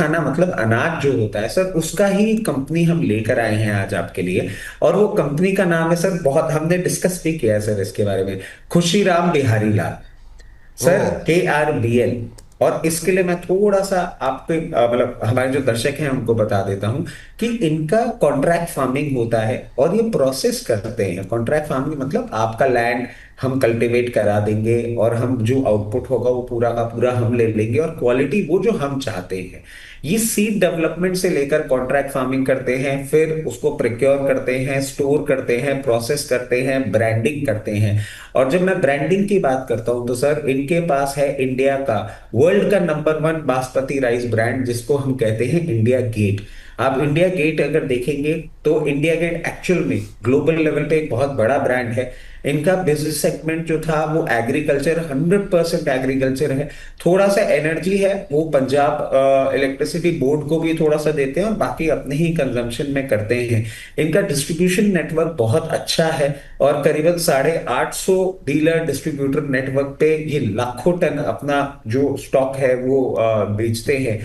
खाना मतलब अनाज जो होता है सर, उसका ही कंपनी हम लेकर आए हैं आज आपके लिए। और वो कंपनी का नाम है सर, बहुत हमने डिस्कस भी किया है सर इसके बारे में, खुशीराम बिहारी लाल ओ। Sir, KRBL। और इसके लिए मैं थोड़ा सा आपके मतलब हमारे जो दर्शक हैं उनको बता देता हूं कि इनका कॉन्ट्रैक्ट फार्मिंग होता है और ये प्रोसेस करते हैं। कॉन्ट्रैक्ट फार्मिंग मतलब आपका लैंड हम कल्टीवेट करा देंगे और हम जो आउटपुट होगा वो पूरा का पूरा हम ले लेंगे, और क्वालिटी वो जो हम चाहते हैं। ये सीड डेवलपमेंट से लेकर कॉन्ट्रैक्ट फार्मिंग करते हैं, फिर उसको प्रिक्योर करते हैं, स्टोर करते हैं, प्रोसेस करते हैं, ब्रांडिंग करते हैं। और जब मैं ब्रांडिंग की बात करता हूं तो सर इनके पास है इंडिया का वर्ल्ड का नंबर 1 बासमती राइस ब्रांड, जिसको हम कहते हैं इंडिया गेट। आप इंडिया गेट अगर देखेंगे तो इंडिया गेट एक्चुअल में ग्लोबल लेवल पे एक बहुत बड़ा ब्रांड है। इनका बिजनेस सेगमेंट जो था वो एग्रीकल्चर, 100% एग्रीकल्चर है। थोड़ा सा एनर्जी है, वो पंजाब इलेक्ट्रिसिटी बोर्ड को भी थोड़ा सा देते हैं और बाकी अपने ही कंजम्पशन में करते हैं। इनका डिस्ट्रीब्यूशन नेटवर्क बहुत अच्छा है और करीबन 850 डीलर डिस्ट्रीब्यूटर नेटवर्क पे ये लाखों टन अपना जो स्टॉक है वो बेचते हैं।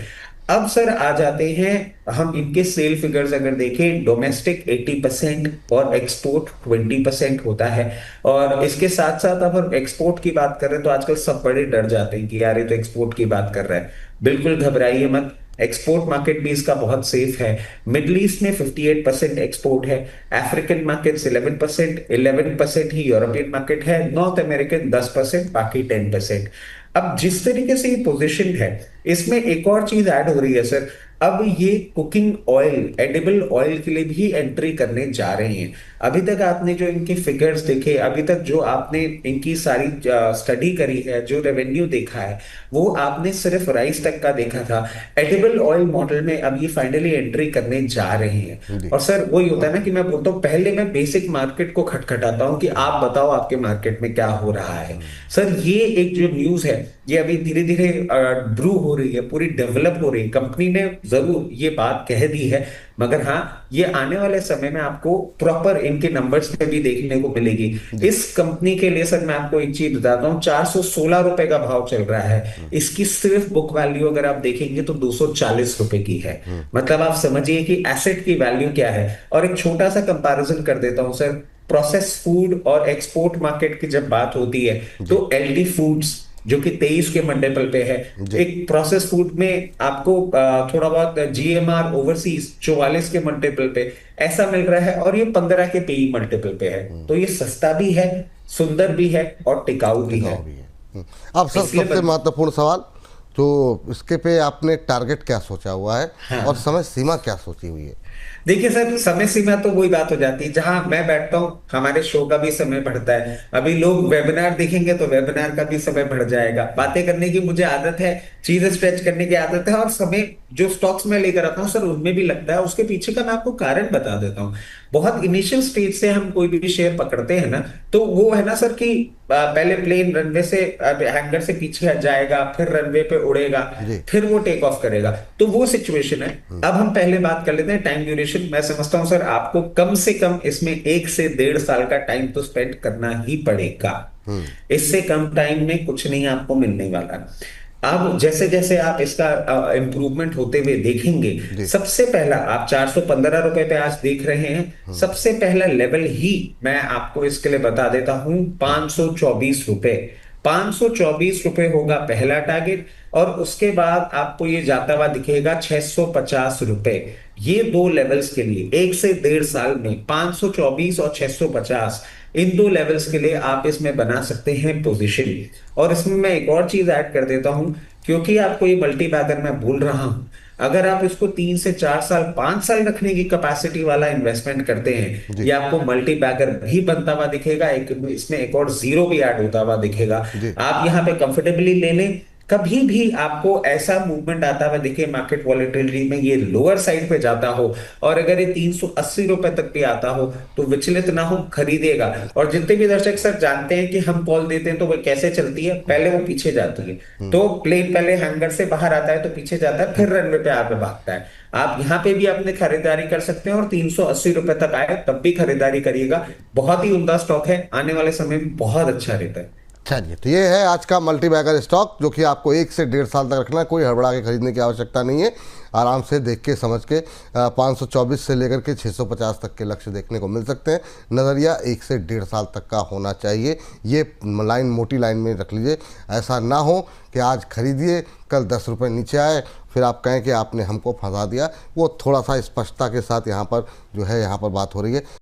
अब सर आ जाते हैं, हम इनके सेल फिगर्स अगर देखें, डोमेस्टिक 80% और एक्सपोर्ट 20% होता है। और इसके साथ साथ अब हम एक्सपोर्ट की बात कर रहे हैं तो आजकल सब बड़े डर जाते हैं कि यार ये तो एक्सपोर्ट की बात कर रहा है। बिल्कुल घबराइए मत, एक्सपोर्ट मार्केट भी इसका बहुत सेफ है। मिडल ईस्ट में 58% एक्सपोर्ट है, अफ्रीकन मार्केट 11%, 11% ही यूरोपियन मार्केट है, नॉर्थ अमेरिकन 10%, बाकी 10%। अब जिस तरीके से ये पोजीशन है, इसमें एक और चीज ऐड हो रही है सर। अब ये कुकिंग ऑयल, एडिबल ऑयल के लिए भी एंट्री करने जा रहे हैं। अभी तक आपने जो इनके फिगर्स देखे, अभी तक जो आपने इनकी सारी स्टडी करी है, जो रेवेन्यू देखा है, वो आपने सिर्फ राइस तक का देखा था। एडिबल ऑयल मॉडल में अब ये फाइनली एंट्री करने जा रहे हैं। जी। और सर वही होता है ना कि मैं बोलता हूँ, पहले मैं बेसिक मार्केट को खटखटाता हूँ कि आप बताओ आपके मार्केट में क्या हो रहा है। सर ये एक जो न्यूज है, ये अभी धीरे धीरे ब्रू हो रही है, पूरी डेवलप हो रही है। कंपनी ने जरूर ये बात कह दी है, मगर हाँ, ये आने वाले समय में आपको प्रॉपर इनके नंबर्स में भी देखने को मिलेगी। जी। इस कंपनी के लिए सर मैं आपको एक चीज बताता हूँ, 416 रुपए का भाव चल रहा है। इसकी सिर्फ बुक वैल्यू अगर आप देखेंगे तो 240 रुपए की है। मतलब आप समझिए कि एसेट की वैल्यू क्या है। और एक छोटा सा कंपैरिजन कर देता हूं सर, प्रोसेस फूड और एक्सपोर्ट मार्केट की जब बात होती है जी। तो LD फूड्स जो कि 23 के मल्टीपल पे है, जी। एक प्रोसेस फूड में आपको थोड़ा बहुत GMR ओवरसीज 44 के मल्टीपल पे ऐसा मिल रहा है, और ये 15 के PE मल्टीपल पे है। तो ये सस्ता भी है, सुंदर भी है और टिकाऊ भी है। टिकाऊ भी है। अब सर इसलिए सबसे महत्वपूर्ण सवाल, तो इसके पे आपने टारगेट क्या सोचा हुआ है और हाँ, समय सीमा क्या सोची हुई है? देखिए सर, समय सीमा तो वही बात हो जाती है, जहां मैं बैठता हूं हमारे शो का भी समय बढ़ता है। अभी लोग वेबिनार देखेंगे तो वेबिनार का भी समय बढ़ जाएगा। बातें करने की मुझे आदत है, चीजें स्ट्रेच करने की आदत है, और समय जो स्टॉक्स में लेकर आता हूँ सर उनमें भी लगता है। उसके पीछे का मैं आपको कारण बता देता हूँ। बहुत इनिशियल स्टेज से हम कोई भी शेयर पकड़ते हैं ना, तो वो है ना सर कि पहले प्लेन रनवे से, हैंगर से पीछे जाएगा, फिर रनवे पे उड़ेगा, जी। फिर वो टेक ऑफ करेगा। तो वो सिचुएशन है। अब हम पहले बात कर लेते हैं टाइम ड्यूरेशन। मैं समझता हूं सर आपको कम से कम इसमें 1 से 1.5 साल का टाइम तो स्पेंड करना ही पड़ेगा। इससे कम टाइम में कुछ नहीं आपको मिलने वाला। अब जैसे जैसे आप इसका इंप्रूवमेंट होते हुए देखेंगे, जी। सबसे पहला आप 415 रुपए पे आज देख रहे हैं, सबसे पहला लेवल ही मैं आपको इसके लिए बता देता हूं, 524 रुपए। 524 रुपए होगा पहला टारगेट, और उसके बाद आपको ये जाता हुआ दिखेगा 650 रुपए। ये दो लेवल्स के लिए 1 से 1.5 साल में 524 और 650, इन दो लेवल्स के लिए आप इसमें बना सकते हैं पोजीशन। और इसमें मैं एक और चीज ऐड कर देता हूं, क्योंकि आपको ये मल्टी बैगर मैं बोल रहा हूं, अगर आप इसको 3 से 4 साल, 5 साल रखने की कैपेसिटी वाला इन्वेस्टमेंट करते हैं, जी। ये आपको मल्टी बैगर भी बनता हुआ दिखेगा, एक इसमें एक और जीरो भी ऐड होता हुआ दिखेगा। जी। आप यहाँ पे कंफर्टेबली ले लें। कभी भी आपको ऐसा मूवमेंट आता हुआ दिखे मार्केट वॉलेटिलिटी में, ये लोअर साइड पे जाता हो, और अगर ये 380 रुपए तक भी आता हो, तो विचलित ना हो, खरीदेगा। और जितने भी दर्शक सर जानते हैं कि हम कॉल देते हैं तो वो कैसे चलती है, पहले वो पीछे जाती है। तो प्लेन पहले हैंगर से बाहर आता है तो पीछे जाता है, फिर रनवे पे आके भागता है। आप यहाँ पे भी अपने खरीदारी कर सकते हैं, और 380 रुपए तक आए तब भी खरीदारी करिएगा। बहुत ही उम्दा स्टॉक है, आने वाले समय में बहुत अच्छा रहता है। चलिए, तो ये है आज का मल्टी बैगर स्टॉक, जो कि आपको 1 से 1.5 साल तक रखना है। कोई हड़बड़ा के खरीदने की आवश्यकता नहीं है। आराम से देख के समझ के 524 से लेकर के 650 तक के लक्ष्य देखने को मिल सकते हैं। नज़रिया 1 से 1.5 साल तक का होना चाहिए। ये लाइन मोटी लाइन में रख लीजिए। ऐसा ना हो कि आज खरीदिए, कल 10 रुपये नीचे आए, फिर आप कहें कि आपने हमको फंसा दिया। वो थोड़ा सा स्पष्टता के साथ यहाँ पर जो है यहाँ पर बात हो रही है।